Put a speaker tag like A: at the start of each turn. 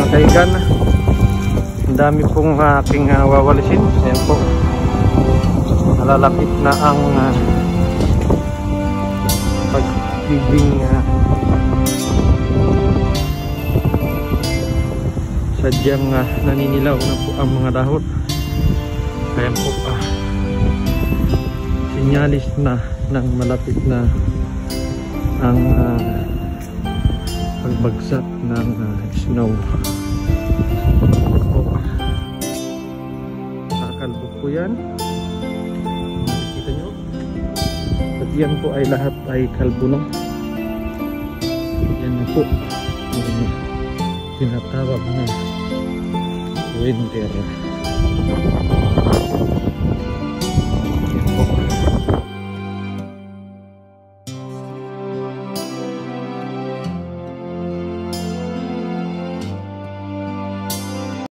A: kaigan. Ang dami pong aking wawalisin. Ayan po, nalalapit na ang pagiging sadyang naninilaw na po ang mga dahon. Ayan po, sinyalis na ng malapit na ang pagbagsak ng snow. Kakalbo po yan, nakikita nyo, at yan po ay lahat ay kalbo na. Yan na po yung tinatawag na winter.